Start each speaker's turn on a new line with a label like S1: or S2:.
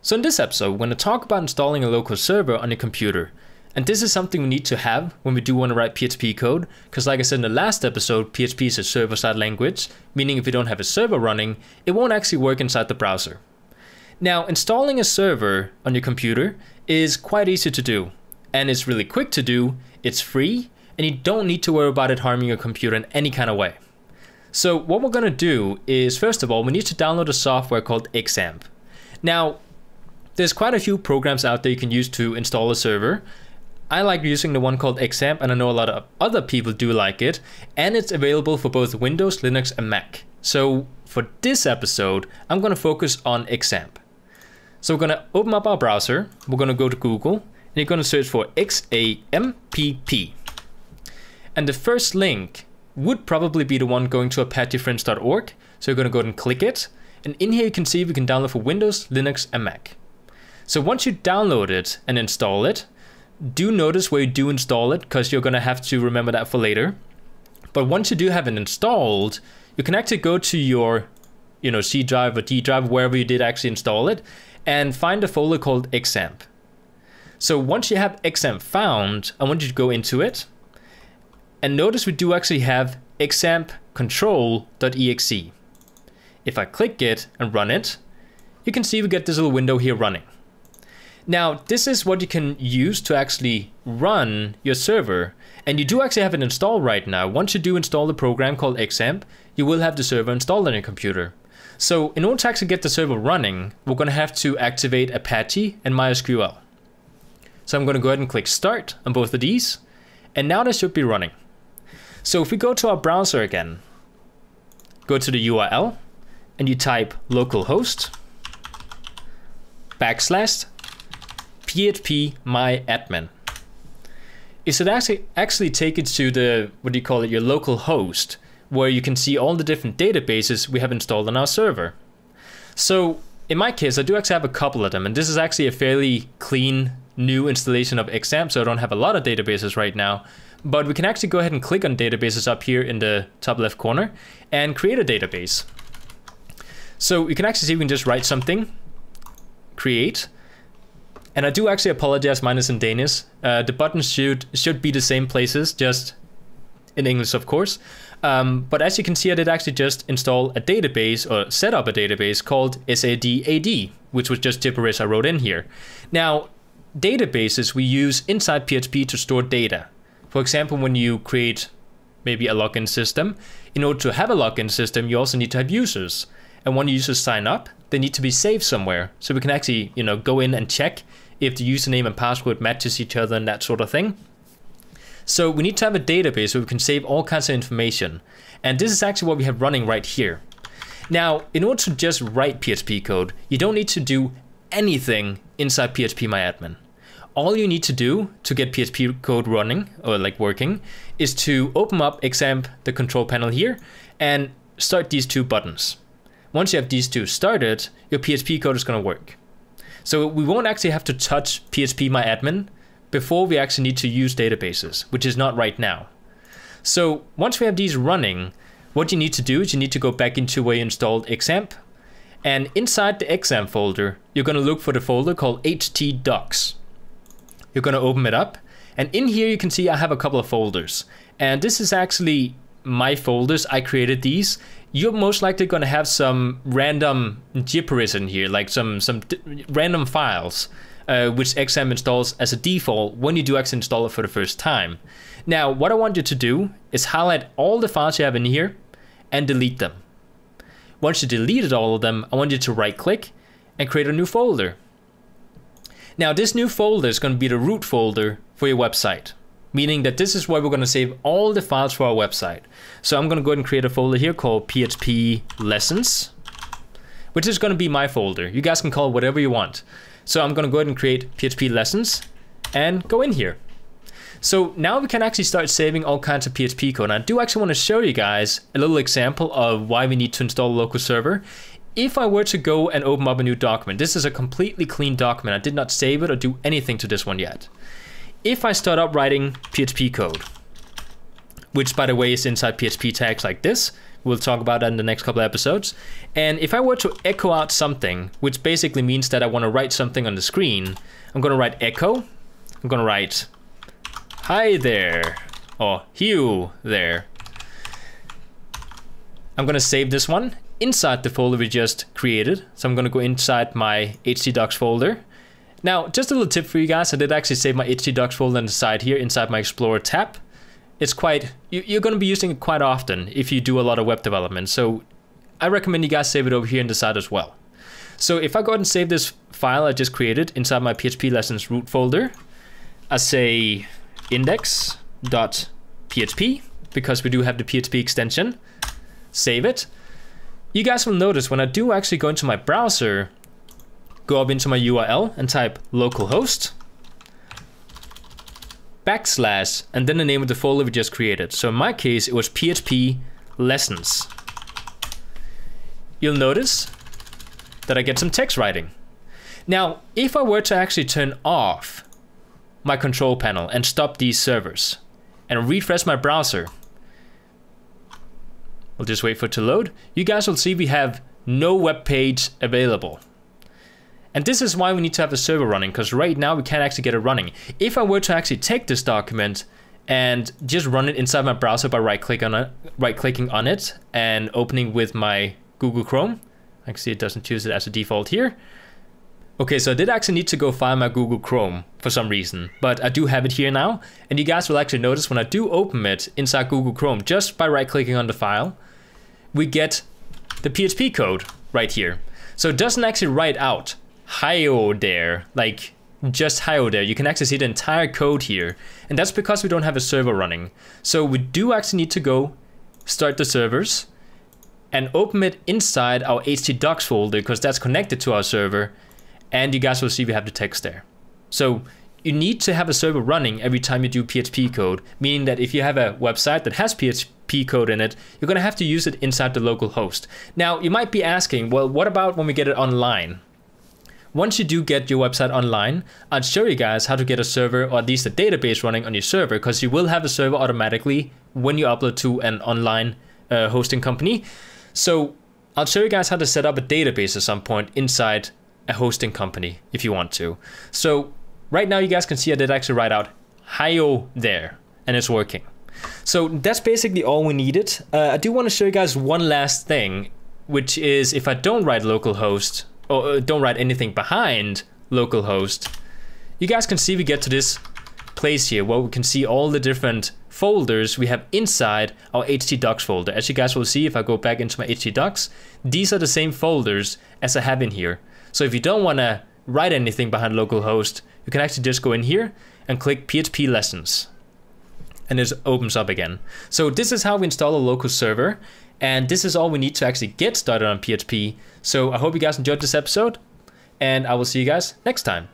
S1: So in this episode, we're going to talk about installing a local server on your computer. And this is something we need to have when we do want to write PHP code, because like I said in the last episode, PHP is a server-side language, meaning if you don't have a server running, it won't actually work inside the browser. Now, installing a server on your computer is quite easy to do, and it's really quick to do, it's free, and you don't need to worry about it harming your computer in any kind of way. So what we're going to do is, first of all, we need to download a software called XAMPP. Now, there's quite a few programs out there you can use to install a server. I like using the one called XAMPP, and I know a lot of other people do like it, and it's available for both Windows, Linux, and Mac. So for this episode, I'm going to focus on XAMPP. So we're going to open up our browser, we're going to go to Google, and you're going to search for XAMPP. And the first link would probably be the one going to apachefriends.org. So you're going to go ahead and click it, and in here you can see we can download for Windows, Linux, and Mac. So once you download it and install it, do notice where you do install it, because you're going to have to remember that for later. But once you do have it installed, you can actually go to your C drive or D drive, wherever you did actually install it, and find a folder called XAMPP. So once you have XAMPP found, I want you to go into it, and notice we do actually have XAMPP control.exe. If I click it and run it, you can see we get this little window here running. Now, this is what you can use to actually run your server, and you do actually have it installed right now. Once you do install the program called XAMPP, you will have the server installed on your computer. So in order to actually get the server running, we're going to have to activate Apache and MySQL. So I'm going to go ahead and click Start on both of these, and now they should be running. So if we go to our browser again, go to the URL, and you type localhost /PHPMYADMIN. It should actually take it to the, your local host, where you can see all the different databases we have installed on our server. So in my case, I do actually have a couple of them, and this is actually a fairly clean new installation of XAMPP, so I don't have a lot of databases right now. But we can actually go ahead and click on databases up here in the top left corner and create a database. So you can actually see we can just write something, create. And I do actually apologize, mine is in Danish. The buttons should be the same places, just in English, of course. But as you can see, I did actually just install a database, or set up a database called SADAD, which was just gibberish I wrote in here. Now, databases we use inside PHP to store data. For example, when you create maybe a login system, in order to have a login system, you also need to have users. And when users sign up, they need to be saved somewhere. So we can actually, go in and check if the username and password matches each other and that sort of thing. So we need to have a database where we can save all kinds of information. And this is actually what we have running right here. Now, in order to just write PHP code, you don't need to do anything inside PHPMyAdmin. All you need to do to get PHP code running, or working, is to open up XAMPP, the control panel here, and start these two buttons. Once you have these two started, your PHP code is going to work. So we won't actually have to touch PHPMyAdmin before we actually need to use databases, which is not right now. So once we have these running, what you need to do is you need to go back into where you installed XAMPP, and inside the XAMPP folder, you're going to look for the folder called htdocs. You're going to open it up, and in here you can see I have a couple of folders, and this is actually my folders. I created these. You're most likely going to have some random gibberish in here, like some random files, which XAMPP installs as a default when you do actually install it for the first time. Now, what I want you to do is highlight all the files you have in here and delete them. Once you deleted all of them, I want you to right click and create a new folder. Now, this new folder is going to be the root folder for your website, meaning that this is where we're going to save all the files for our website. So I'm going to go ahead and create a folder here called PHP Lessons, which is going to be my folder. You guys can call it whatever you want. So I'm going to go ahead and create PHP Lessons and go in here. So now we can actually start saving all kinds of PHP code. And I do actually want to show you guys a little example of why we need to install a local server. If I were to go and open up a new document, this is a completely clean document. I did not save it or do anything to this one yet. If I start up writing PHP code, which by the way is inside PHP tags like this, We'll talk about that in the next couple of episodes. And if I were to echo out something, which basically means that I want to write something on the screen, I'm going to write echo. I'm going to write hi there, or Hugh there. I'm going to save this one inside the folder we just created. So I'm going to go inside my htdocs folder. Now, just a little tip for you guys. I did actually save my htdocs folder on the side here inside my Explorer tab. It's quite, you're going to be using it quite often if you do a lot of web development. So I recommend you guys save it over here in the side as well. So if I go ahead and save this file I just created inside my PHP lessons root folder, I say index.php because we do have the PHP extension. Save it. You guys will notice when I do actually go into my browser, go up into my URL and type localhost / and then the name of the folder we just created. So in my case, it was PHP lessons. You'll notice that I get some text writing. Now, if I were to actually turn off my control panel and stop these servers and refresh my browser, we'll just wait for it to load, you guys will see we have no web page available. And this is why we need to have the server running, because right now we can't actually get it running. If I were to actually take this document and just run it inside my browser by right-clicking on it and opening with my Google Chrome, actually it doesn't choose it as a default here. Okay, so I did actually need to go find my Google Chrome for some reason, but I do have it here now. And you guys will actually notice when I do open it inside Google Chrome, just by right-clicking on the file, we get the PHP code right here. So it doesn't actually write out hi-oh there, like just hi-oh there. You can actually see the entire code here. And that's because we don't have a server running. So we do actually need to go start the servers and open it inside our htdocs folder because that's connected to our server. And you guys will see we have the text there. So you need to have a server running every time you do PHP code, meaning that if you have a website that has PHP code in it, you're going to have to use it inside the local host. Now, you might be asking, well, what about when we get it online? Once you do get your website online, I'll show you guys how to get a server, or at least a database running on your server, because you will have a server automatically when you upload to an online hosting company. So I'll show you guys how to set up a database at some point inside a hosting company if you want to. So right now you guys can see I did actually write out hi-oh there, and it's working. So that's basically all we needed. I do want to show you guys one last thing, which is if I don't write localhost, or don't write anything behind localhost, you guys can see we get to this place here where we can see all the different folders we have inside our htdocs folder. As you guys will see, if I go back into my htdocs, these are the same folders as I have in here. So if you don't want to write anything behind localhost, you can actually just go in here and click PHP lessons, and it opens up again. So this is how we install a local server, and this is all we need to actually get started on PHP. So I hope you guys enjoyed this episode, and I will see you guys next time.